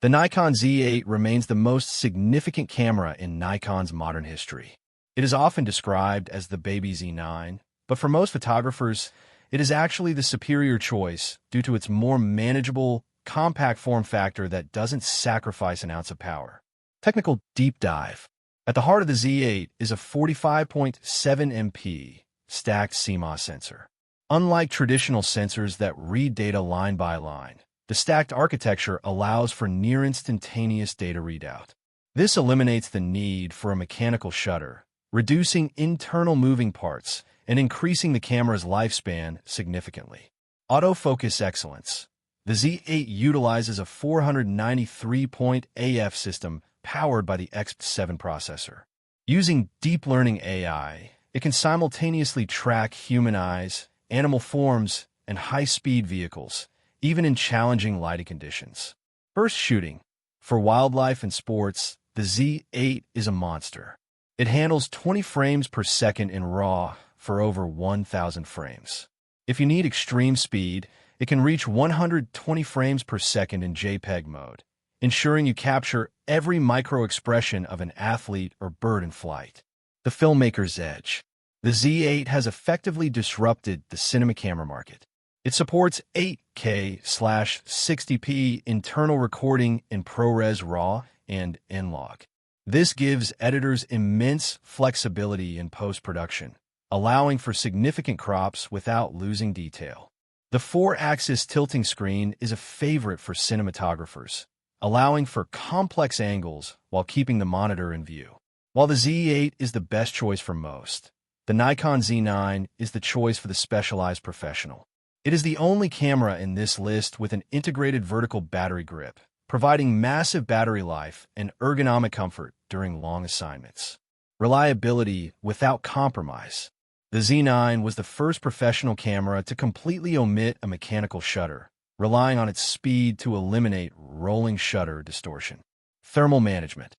The Nikon Z8 remains the most significant camera in Nikon's modern history. It is often described as the baby Z9, but for most photographers, it is actually the superior choice due to its more manageable, compact form factor that doesn't sacrifice an ounce of power. Technical deep dive. At the heart of the Z8 is a 45.7 MP stacked CMOS sensor. Unlike traditional sensors that read data line by line, the stacked architecture allows for near-instantaneous data readout. This eliminates the need for a mechanical shutter, reducing internal moving parts and increasing the camera's lifespan significantly. Autofocus excellence. The Z8 utilizes a 493-point AF system powered by the Z50 processor. Using deep learning AI, it can simultaneously track human eyes, animal forms, and high-speed vehicles, even in challenging lighting conditions. Burst shooting. For wildlife and sports, the Z8 is a monster. It handles 20 frames per second in RAW for over 1,000 frames. If you need extreme speed, it can reach 120 frames per second in JPEG mode, ensuring you capture every micro-expression of an athlete or bird in flight. The filmmaker's edge. The Z8 has effectively disrupted the cinema camera market. It supports 8K/60p internal recording in ProRes RAW and NLog. This gives editors immense flexibility in post-production, allowing for significant crops without losing detail. The 4-axis tilting screen is a favorite for cinematographers, allowing for complex angles while keeping the monitor in view. While the Z8 is the best choice for most, the Nikon Z9 is the choice for the specialized professional. It is the only camera in this list with an integrated vertical battery grip, providing massive battery life and ergonomic comfort during long assignments. Reliability without compromise. The Z9 was the first professional camera to completely omit a mechanical shutter, relying on its speed to eliminate rolling shutter distortion. Thermal management.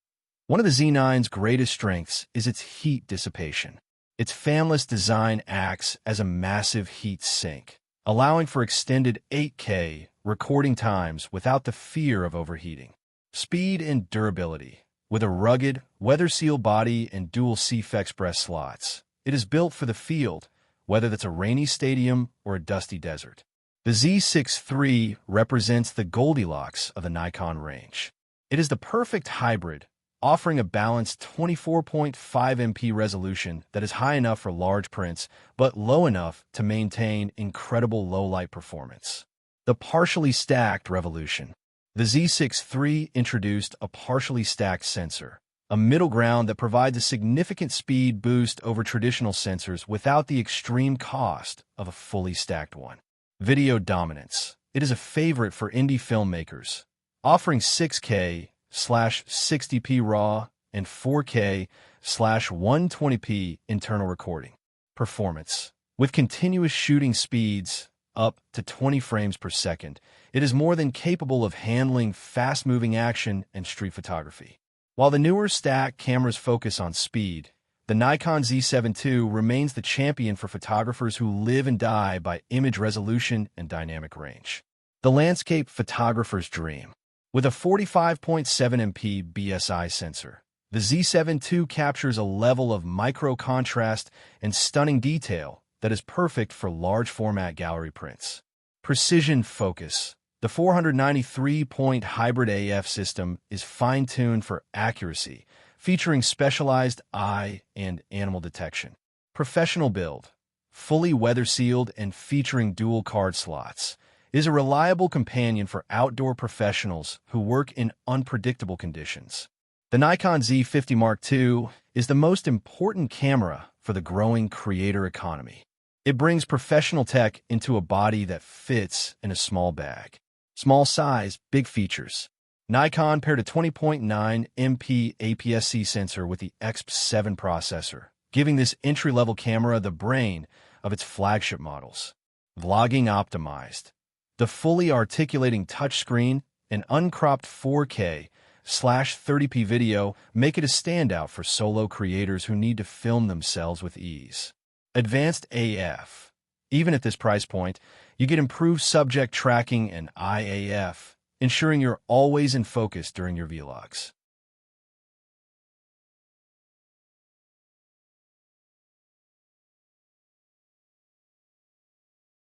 One of the Z9's greatest strengths is its heat dissipation. Its fanless design acts as a massive heat sink, allowing for extended 8K recording times without the fear of overheating. Speed and durability. With a rugged, weather-sealed body and dual CF Express slots, it is built for the field, whether that's a rainy stadium or a dusty desert. The Z6 III represents the Goldilocks of the Nikon range. It is the perfect hybrid, offering a balanced 24.5 MP resolution that is high enough for large prints, but low enough to maintain incredible low-light performance. The partially stacked revolution. The Z6 III introduced a partially stacked sensor, a middle ground that provides a significant speed boost over traditional sensors without the extreme cost of a fully stacked one. Video dominance. It is a favorite for indie filmmakers, offering 6K/60p RAW and 4K/120p internal recording. Performance. With continuous shooting speeds up to 20 frames per second, it is more than capable of handling fast-moving action and street photography. While the newer stacked cameras focus on speed, the Nikon Z7 II remains the champion for photographers who live and die by image resolution and dynamic range. The landscape photographer's dream. With a 45.7 MP BSI sensor, the Z7 II captures a level of micro-contrast and stunning detail that is perfect for large-format gallery prints. Precision focus. The 493-point hybrid AF system is fine-tuned for accuracy, featuring specialized eye and animal detection. Professional build. Fully weather-sealed and featuring dual card slots, is a reliable companion for outdoor professionals who work in unpredictable conditions. The Nikon Z50 Mark II is the most important camera for the growing creator economy. It brings professional tech into a body that fits in a small bag. Small size, big features. Nikon paired a 20.9 MP APS-C sensor with the Z50 processor, giving this entry-level camera the brain of its flagship models. Vlogging optimized. The fully articulating touchscreen and uncropped 4K/30p video make it a standout for solo creators who need to film themselves with ease. Advanced AF. Even at this price point, you get improved subject tracking and IAF, ensuring you're always in focus during your vlogs.